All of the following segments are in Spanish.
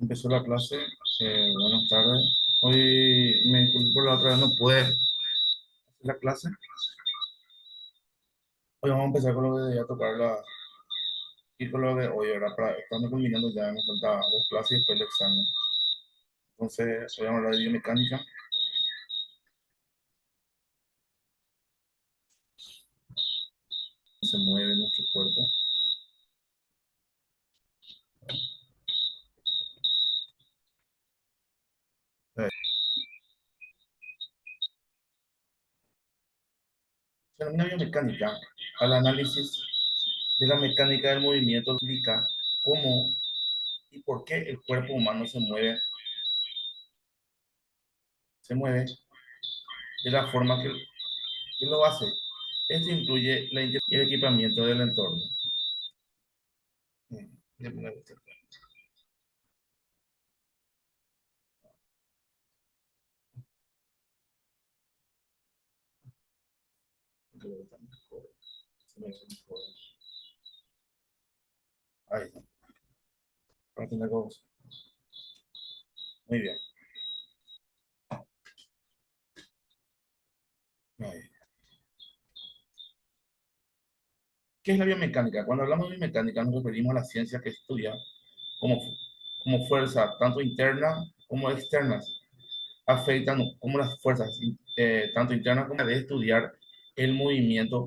Empezó la clase. Buenas tardes. Hoy me disculpo por la otra vez, no pude hacer la clase. Hoy vamos a empezar con lo que debía tocar y con lo de hoy, ¿verdad? Estamos culminando ya, nos falta dos clases y después el examen. Entonces, hoy vamos a hablar de biomecánica. Se mueve nuestro cuerpo. Se denomina biomecánica al análisis de la mecánica del movimiento, explica cómo y por qué el cuerpo humano se mueve de la forma que lo hace. Esto incluye y el equipamiento del entorno. Voy a poner este. Ahí está. Para tener dos. Muy bien. Ahí. ¿Qué es la biomecánica? Cuando hablamos de biomecánica nos referimos a la ciencia que estudia cómo, cómo fuerza, tanto internas como externas, afectan cómo las fuerzas, tanto internas como de estudiar el movimiento,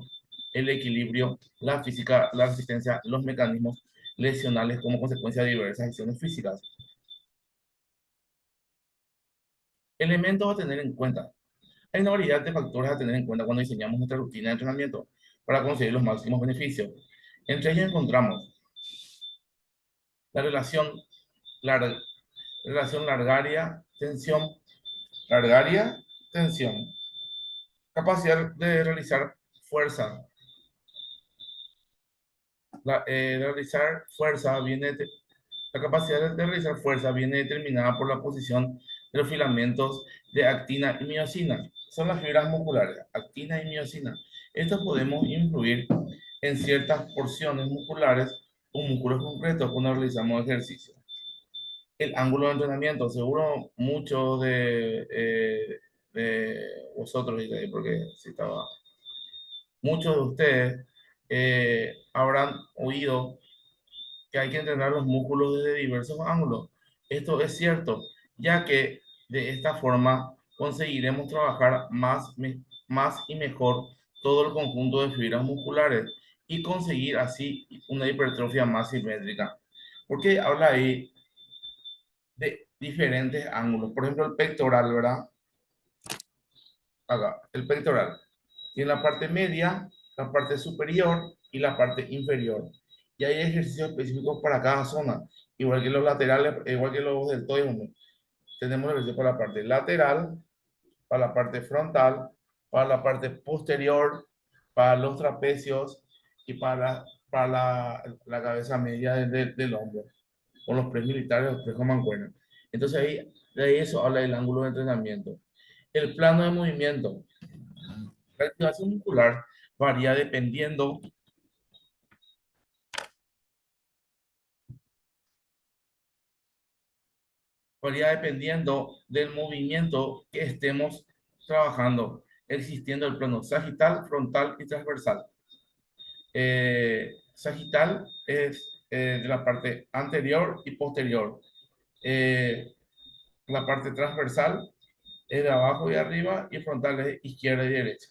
el equilibrio, la física, la resistencia, los mecanismos lesionales como consecuencia de diversas acciones físicas. Elementos a tener en cuenta. Hay una variedad de factores a tener en cuenta cuando diseñamos nuestra rutina de entrenamiento para conseguir los máximos beneficios. Entre ellos encontramos la lar- relación largaria-tensión, capacidad de realizar fuerza. Realizar fuerza la capacidad de realizar fuerza viene determinada por la posición de los filamentos de actina y miosina. Son las fibras musculares, actina y miosina. Estos podemos influir en ciertas porciones musculares o músculos concretos cuando realizamos ejercicio. El ángulo de entrenamiento, seguro muchos de vosotros, porque si estaba, muchos de ustedes habrán oído que hay que entrenar los músculos desde diversos ángulos. Esto es cierto, ya que de esta forma conseguiremos trabajar más y mejor todo el conjunto de fibras musculares y conseguir así una hipertrofia más simétrica. Porque habla ahí de diferentes ángulos. Por ejemplo, el pectoral, ¿verdad? Acá, el pectoral. Tiene la parte media, la parte superior y la parte inferior. Y hay ejercicios específicos para cada zona, igual que los laterales, igual que los deltoides. Tenemos ejercicios para la parte lateral, para la parte frontal, para la parte posterior, para los trapecios y para la cabeza media del hombro, con los press militares, los press con mancuerna. Entonces ahí, de ahí eso habla del ángulo de entrenamiento. El plano de movimiento. La activación muscular varía dependiendo, varía dependiendo del movimiento que estemos trabajando, existiendo el plano sagital, frontal y transversal. Sagital es de la parte anterior y posterior. Eh, la parte transversal es de abajo y arriba y frontal es izquierda y derecha.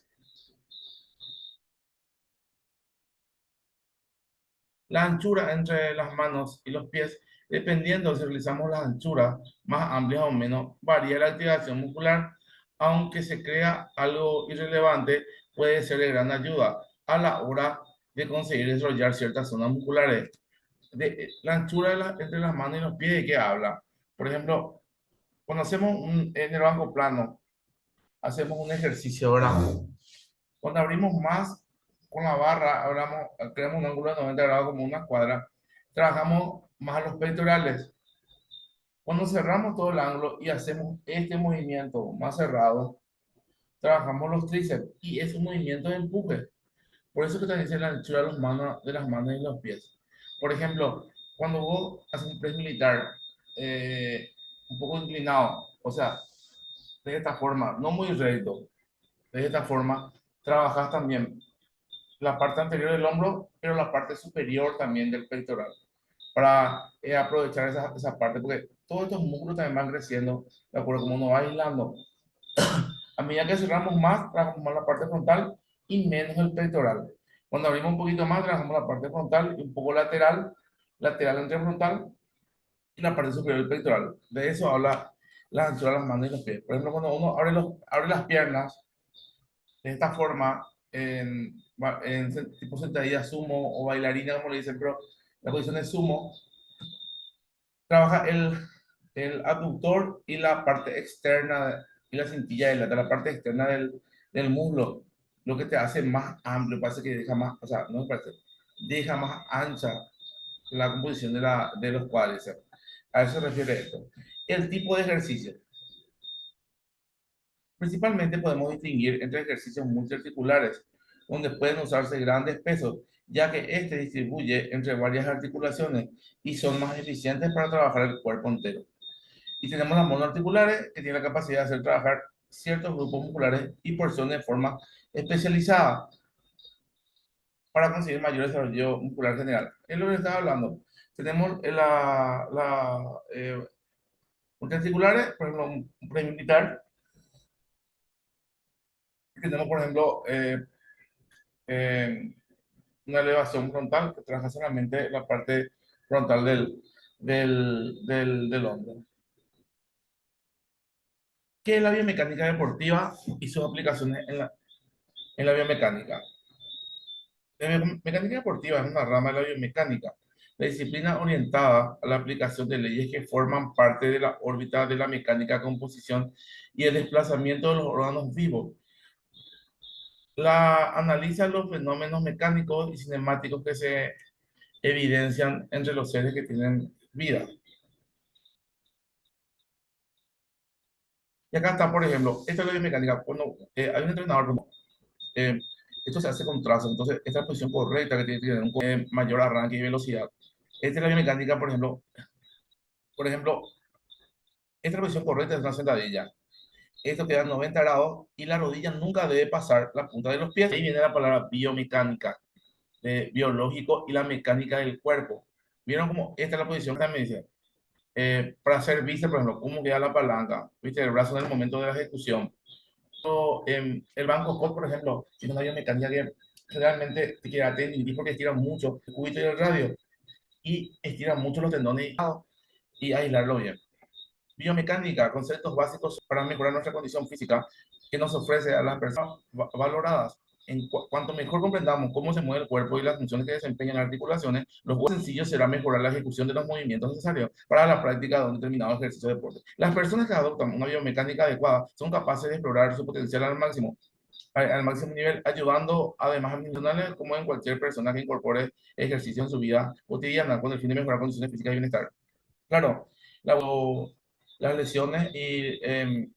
La anchura entre las manos y los pies, dependiendo si realizamos las anchuras más amplias o menos, varía la activación muscular, aunque se crea algo irrelevante, puede ser de gran ayuda a la hora de conseguir desarrollar ciertas zonas musculares. La anchura entre las manos y los pies, ¿de qué habla? Por ejemplo, cuando en el banco plano, hacemos un ejercicio, ¿verdad? Cuando abrimos más con la barra, creamos un ángulo de 90 grados como una cuadra, trabajamos más los pectorales. Cuando cerramos todo el ángulo y hacemos este movimiento más cerrado, trabajamos los tríceps y es un movimiento de empuje. Por eso que también dice la anchura de las manos y los pies. Por ejemplo, cuando vos haces un press militar, eh, un poco inclinado, o sea, de esta forma, no muy recto, de esta forma, trabajas también la parte anterior del hombro, pero la parte superior también del pectoral, para aprovechar esa parte, porque todos estos músculos también van creciendo, de acuerdo como uno va aislando. A medida que cerramos más, trabajamos más la parte frontal y menos el pectoral. Cuando abrimos un poquito más, trabajamos la parte frontal y un poco lateral, lateral entre frontal y la parte superior del pectoral. De eso habla la anchura de las manos y los pies. Por ejemplo, cuando uno abre las piernas de esta forma, en tipo sentadilla sumo o bailarina, como le dicen, pero la posición es sumo, trabaja el abductor y la parte externa y la cintilla la parte externa del muslo, lo que te hace más amplio, parece que deja más, o sea, no me parece, deja más ancha la composición de los cuádriceps. A eso se refiere esto. El tipo de ejercicio. Principalmente podemos distinguir entre ejercicios multiarticulares, donde pueden usarse grandes pesos, ya que este distribuye entre varias articulaciones y son más eficientes para trabajar el cuerpo entero. Y tenemos las monoarticulares, que tienen la capacidad de hacer trabajar ciertos grupos musculares y porciones de forma especializada para conseguir mayor desarrollo muscular general. Es lo que estaba hablando. Tenemos multiarticulares, por ejemplo, un premio militar. Tenemos, por ejemplo, eh, una elevación frontal que trabaja solamente la parte frontal del hombro. ¿Qué es la biomecánica deportiva y sus aplicaciones en la biomecánica? La biomecánica deportiva es una rama de la biomecánica, la disciplina orientada a la aplicación de leyes que forman parte de la órbita de la mecánica, composición y el desplazamiento de los órganos vivos. La analiza los fenómenos mecánicos y cinemáticos que se evidencian entre los seres que tienen vida. Y acá está, por ejemplo, esta es la biomecánica. Cuando hay un entrenador, eh, esto se hace con trazos, entonces esta es la posición correcta que tiene que tener un mayor arranque y velocidad. Esta es la biomecánica, por ejemplo, esta es la posición correcta de una sentadilla. Esto queda en 90 grados y la rodilla nunca debe pasar la punta de los pies. Ahí viene la palabra biomecánica, biológico y la mecánica del cuerpo. ¿Vieron cómo esta es la posición que me dice? Para hacer bíceps, por ejemplo, cómo queda la palanca, ¿viste? El brazo en el momento de la ejecución. El banco Scott, por ejemplo, tiene una biomecánica que realmente te queda tendinitis porque estira mucho el cúbito y el radio y estira mucho los tendones y aislarlo bien. Biomecánica, conceptos básicos para mejorar nuestra condición física que nos ofrece a las personas valoradas. Cuanto mejor comprendamos cómo se mueve el cuerpo y las funciones que desempeñan las articulaciones, lo más sencillo será mejorar la ejecución de los movimientos necesarios para la práctica de un determinado ejercicio de deporte. Las personas que adoptan una biomecánica adecuada son capaces de explorar su potencial al máximo nivel, ayudando además a minimizar como en cualquier persona que incorpore ejercicio en su vida cotidiana con el fin de mejorar condiciones físicas y bienestar. Claro, la- las lesiones y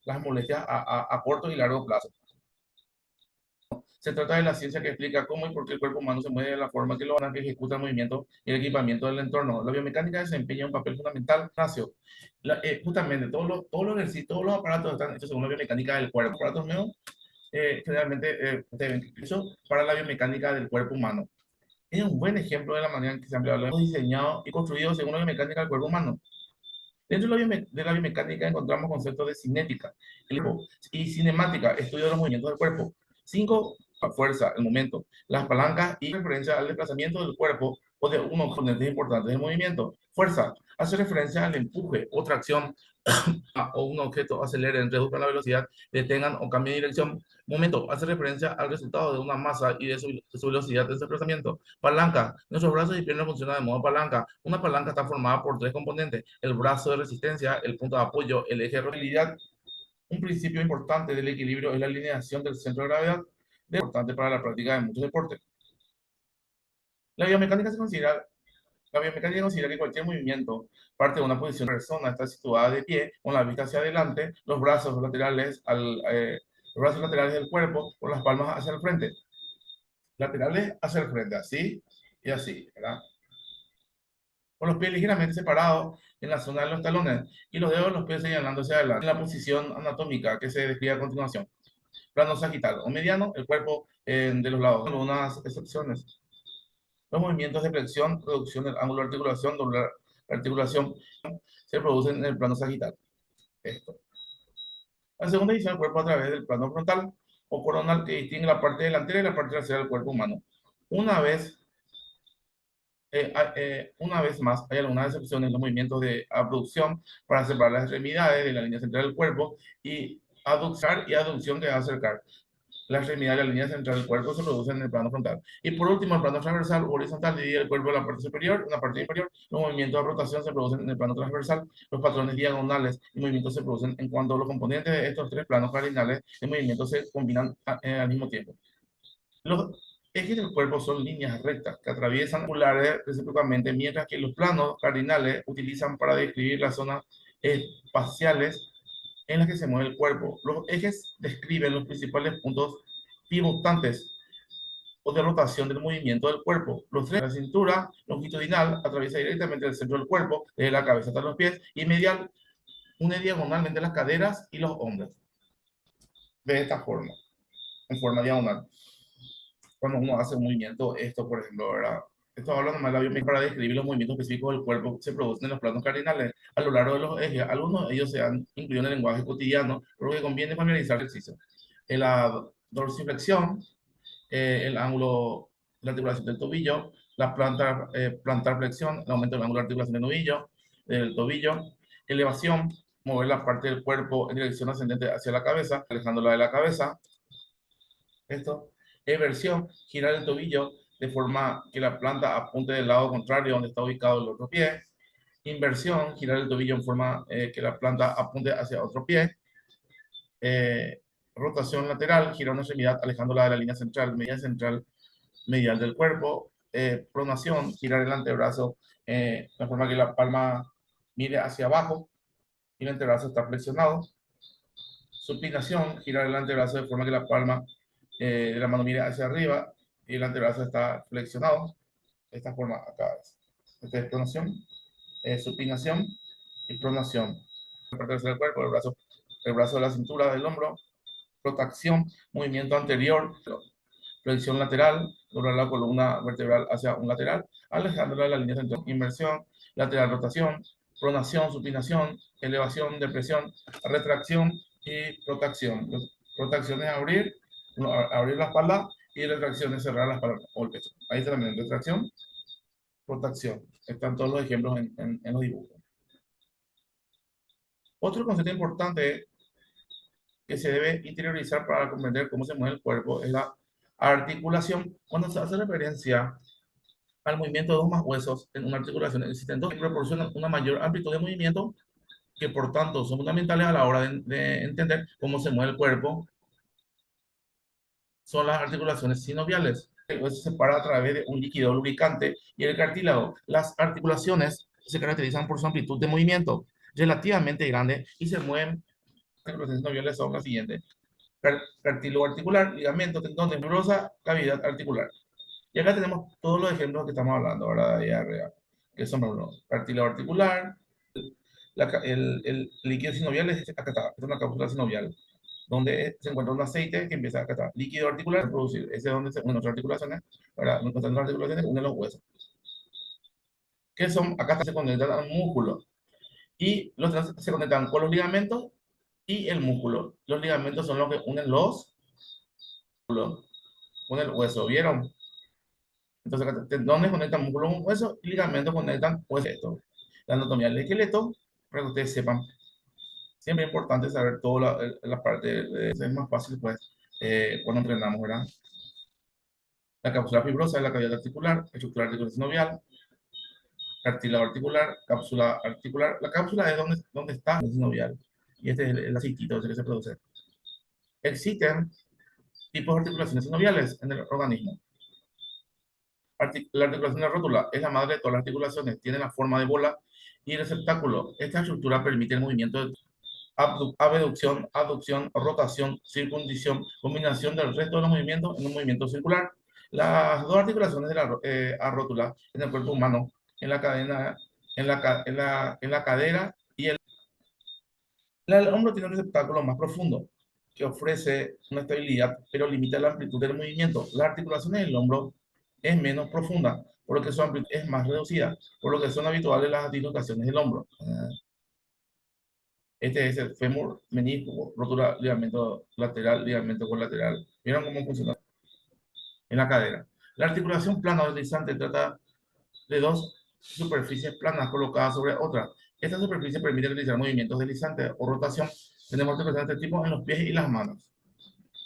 las molestias a corto y largo plazo. Se trata de la ciencia que explica cómo y por qué el cuerpo humano se mueve de la forma que lo hace, que ejecuta el movimiento y el equipamiento del entorno. La biomecánica desempeña un papel fundamental. Ignacio, justamente todos los ejercicios, todos los aparatos están hechos según la biomecánica del cuerpo. Aparatos nuevos generalmente deben hecho para la biomecánica del cuerpo humano. Es un buen ejemplo de la manera en que se ha empleado. Lo hemos diseñado y construido según la biomecánica del cuerpo humano. Dentro de la biomecánica encontramos conceptos de cinética y cinemática, estudio de los movimientos del cuerpo. 5, la fuerza, el momento. Las palancas y referencia al desplazamiento del cuerpo o de unos componentes importantes del movimiento. Fuerza, hace referencia al empuje o tracción o un objeto aceleren, reduzcan la velocidad, detengan o cambien de dirección. Momento, hace referencia al resultado de una masa y de su velocidad de desplazamiento. Palanca, nuestros brazos y piernas funcionan de modo palanca. Una palanca está formada por tres componentes: el brazo de resistencia, el punto de apoyo, el eje de rotabilidad. Un principio importante del equilibrio es la alineación del centro de gravedad, importante para la práctica de muchos deportes. La biomecánica se considera La biomecánica considera que cualquier movimiento parte de una posición. La persona está situada de pie, con la vista hacia adelante, los brazos laterales del cuerpo, con las palmas hacia el frente. Laterales hacia el frente, así y así, ¿verdad? con los pies ligeramente separados en la zona de los talones y los dedos de los pies señalando hacia adelante. En la posición anatómica que se describe a continuación. Plano sagital o mediano, el cuerpo de los lados, con algunas excepciones. Los movimientos de flexión, reducción del ángulo de articulación, doblar la articulación, se producen en el plano sagital. Esto. La segunda división del cuerpo a través del plano frontal o coronal que distingue la parte delantera y la parte trasera del cuerpo humano. Una vez una vez más, hay algunas excepciones en los movimientos de abducción para separar las extremidades de la línea central del cuerpo y aducción y aducción que va a acercar. La extremidad de la línea central del cuerpo se produce en el plano frontal. Y por último, el plano transversal o horizontal divide el cuerpo en la parte superior y la parte inferior. Los movimientos de rotación se producen en el plano transversal. Los patrones diagonales y movimientos se producen en cuanto los componentes de estos tres planos cardinales de movimiento se combinan al mismo tiempo. Los ejes del cuerpo son líneas rectas que atraviesan angulares recíprocamente, mientras que los planos cardinales utilizan para describir las zonas espaciales en las que se mueve el cuerpo. Los ejes describen los principales puntos pivotantes o de rotación del movimiento del cuerpo. Los tres, la cintura longitudinal atraviesa directamente el centro del cuerpo, desde la cabeza hasta los pies, y medial une diagonalmente las caderas y los hombros. De esta forma, en forma diagonal. Cuando uno hace un movimiento, esto, por ejemplo, ¿verdad? Esto habla nomás de la biomecánica para describir los movimientos específicos del cuerpo que se producen en los planos cardinales a lo largo de los ejes. Algunos de ellos se han incluido en el lenguaje cotidiano, pero que conviene familiarizar el ejercicio. En la dorsiflexión, el ángulo de la articulación del tobillo, la plantar flexión, el aumento del ángulo de articulación del tobillo, elevación, mover la parte del cuerpo en dirección ascendente hacia la cabeza, alejándola de la cabeza, esto. Eversión, girar el tobillo de forma que la planta apunte del lado contrario donde está ubicado el otro pie. Inversión, girar el tobillo en forma que la planta apunte hacia otro pie. Rotación lateral, girar una extremidad alejándola de la línea central medial del cuerpo. Pronación, girar el antebrazo de forma que la palma mire hacia abajo y el antebrazo está flexionado. Supinación, girar el antebrazo de forma que la palma de la mano mire hacia arriba y el antebrazo está flexionado. De esta forma acá. Esta es pronación, supinación y pronación. La parte del cuerpo, el brazo de la cintura del hombro, rotación, movimiento anterior, flexión lateral, doblar la columna vertebral hacia un lateral, alejándola de la línea central, inversión, lateral rotación, pronación, supinación, elevación, depresión, retracción y rotación. Rotación es abrir la espalda y retracción es cerrar la espalda o el pecho. Ahí está también retracción, rotación. Están todos los ejemplos en los dibujos. Otro concepto importante que se debe interiorizar para comprender cómo se mueve el cuerpo es la articulación. Cuando se hace referencia al movimiento de dos más huesos en una articulación, existen dos que proporcionan una mayor amplitud de movimiento, que por tanto son fundamentales a la hora de entender cómo se mueve el cuerpo. Son las articulaciones sinoviales. El hueso se separa a través de un líquido lubricante y el cartílago. Las articulaciones se caracterizan por su amplitud de movimiento relativamente grande y se mueven. Las articulaciones sinoviales son las siguientes: cartílago articular, ligamento, tendón, fibrosa, cavidad articular. Y acá tenemos todos los ejemplos que estamos hablando ahora de diarrea, que son los cartílago articular, el líquido sinovial acá está, es una cápsula sinovial, donde se encuentra un aceite que empieza acá está, líquido articular a producir, ese es donde se unen nuestras articulaciones, para nuestras articulaciones unen los huesos, que son, acá se conectan al músculo, y los se conectan con los ligamentos y el músculo. Los ligamentos son los que unen los músculos con el hueso, ¿vieron? Entonces, tendones conectan músculo con hueso y ligamentos conectan hueso. Esto. La anatomía del esqueleto, para que ustedes sepan. Siempre es importante saber toda la parte, es más fácil pues cuando entrenamos, ¿verdad? La cápsula fibrosa es la cavidad articular, estructura articular sinovial, cartílago articular, cápsula articular. La cápsula es donde está el sinovial. Y este es el aceitito ese que se produce. Existen tipos de articulaciones sinoviales en el organismo. La articulación de rótula es la madre de todas las articulaciones, tiene la forma de bola y receptáculo. Esta estructura permite el movimiento de abducción, aducción, rotación, circuncisión, combinación del resto de los movimientos en un movimiento circular. Las dos articulaciones de la rótula en el cuerpo humano, en la cadena en la cadera y el hombro tiene un receptáculo más profundo que ofrece una estabilidad, pero limita la amplitud del movimiento. Las articulaciones del hombro es menos profunda, por lo que su amplitud es más reducida, por lo que son habituales las dislocaciones del hombro. Este es el fémur, menisco, rotura, ligamento lateral, ligamento colateral. ¿Vieron cómo funciona? En la cadera. La articulación plana o deslizante trata de dos superficies planas colocadas sobre otra. Esta superficie permite realizar movimientos deslizantes o rotación. Tenemos articulaciones de este tipo en los pies y las manos.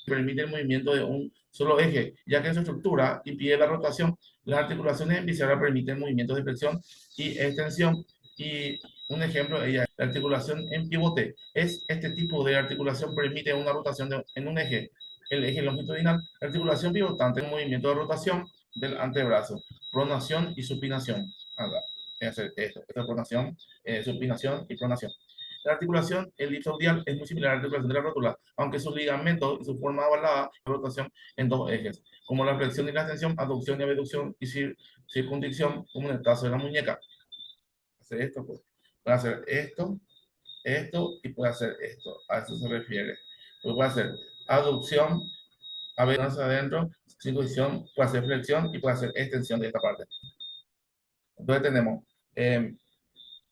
Permite el movimiento de un solo eje, ya que en su estructura impide la rotación. Las articulaciones en bisagra permiten movimientos de flexión y extensión. Y un ejemplo de ella, la articulación en pivote. Es este tipo de articulación permite una rotación en un eje, el eje longitudinal. La articulación pivotante es un movimiento de rotación del antebrazo, pronación y supinación. Es hacer esto, esta pronación, supinación y pronación. La articulación elipsoidal es muy similar a la articulación de la rótula, aunque sus ligamentos y su forma ovalada rotación en dos ejes, como la flexión y la extensión, aducción y abducción y circunducción, como en el caso de la muñeca. Hacer esto, pues. Puede hacer esto y puede hacer esto. A eso se refiere. Pues puede hacer aducción, abducción hacia adentro, circuncisión, puede hacer flexión y puede hacer extensión de esta parte. Entonces tenemos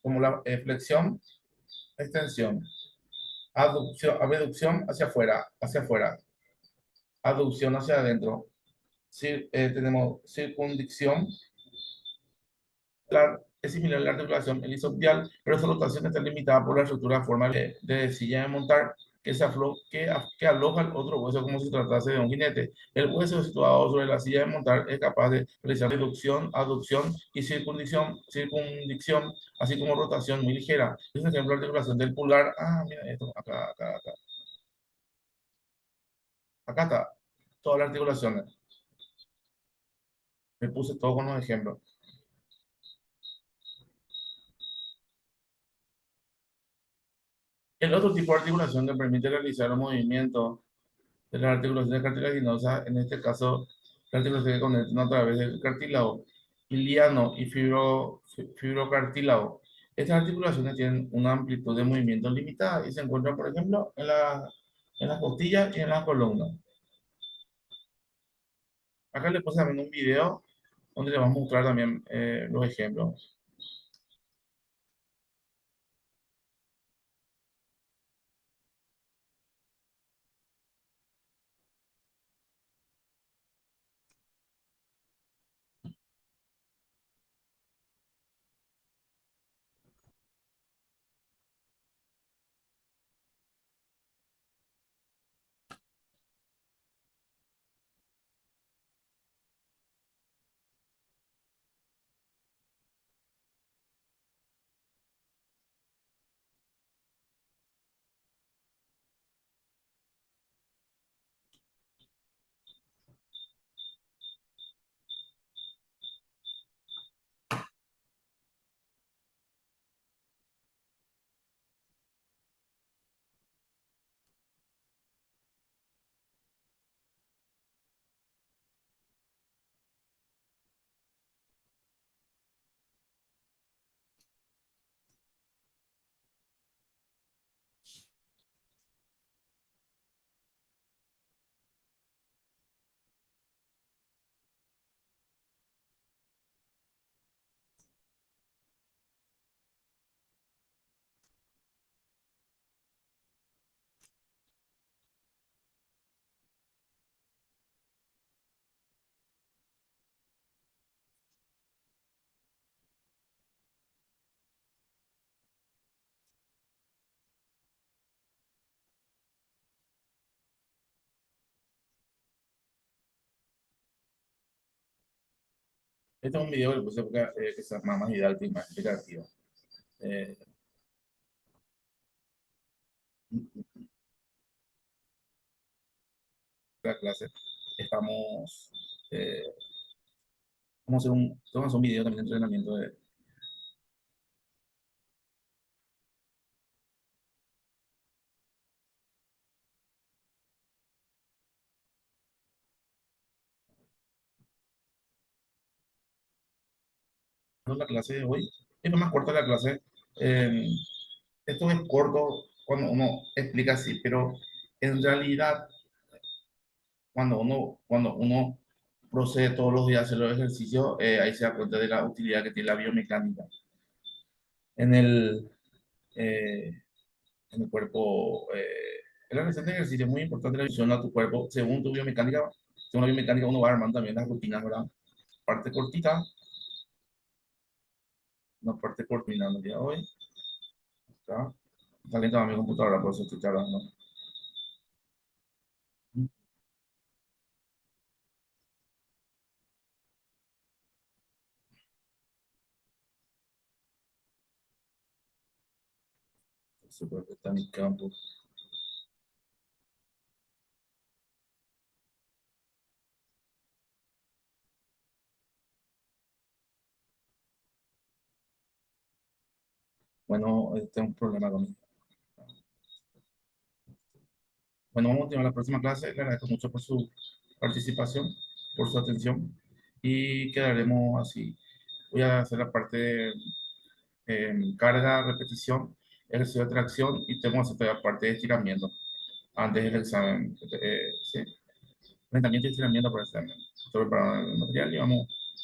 como la flexión, extensión, abducción hacia afuera, aducción hacia adentro. Tenemos circunducción, es similar a la articulación helicoidal, pero su rotación está limitada por la estructura formal de silla de montar que aloja el otro hueso como si se tratase de un jinete. El hueso situado sobre la silla de montar es capaz de realizar reducción, aducción y circunducción, así como rotación muy ligera. Es un ejemplo de articulación del pulgar. Ah, mira esto, acá está, todas las articulaciones. Me puse todo con los ejemplos. El otro tipo de articulación que permite realizar los movimientos de las articulaciones cartilaginosas, en este caso, la articulación que conectan a través del cartílago iliano y fibrocartílago. Estas articulaciones tienen una amplitud de movimiento limitada y se encuentran, por ejemplo, en las costillas y en las columnas. Acá le puse también un video donde le vamos a mostrar también los ejemplos. Este es un video que le puse que se llama más didáctico y más explicativo. Eh, la clase. Estamos, eh, vamos a hacer un video también de entrenamiento de la clase de hoy. y fue más corta la clase. Eh, Esto es corto cuando uno explica así, pero en realidad cuando uno procede todos los días a hacer los ejercicios, ahí se da cuenta de la utilidad que tiene la biomecánica en eh, en el cuerpo. La realización de ejercicio es muy importante, la visión a tu cuerpo, según la biomecánica uno va armando también las rutinas, ¿verdad? Parte cortita, una parte cortina el día de hoy, está. Está lenta mi computadora, por eso estoy hablando. Súper, está mi campo. Bueno, tengo un problema con. Bueno, vamos a tener la próxima clase. Le agradezco mucho por su participación, por su atención y quedaremos así. Voy a hacer la parte de carga, repetición, ejercicio de tracción y tengo que hacer la parte de estiramiento antes del examen. Sí, calentamiento y estiramiento para el examen. Estoy preparando el material y vamos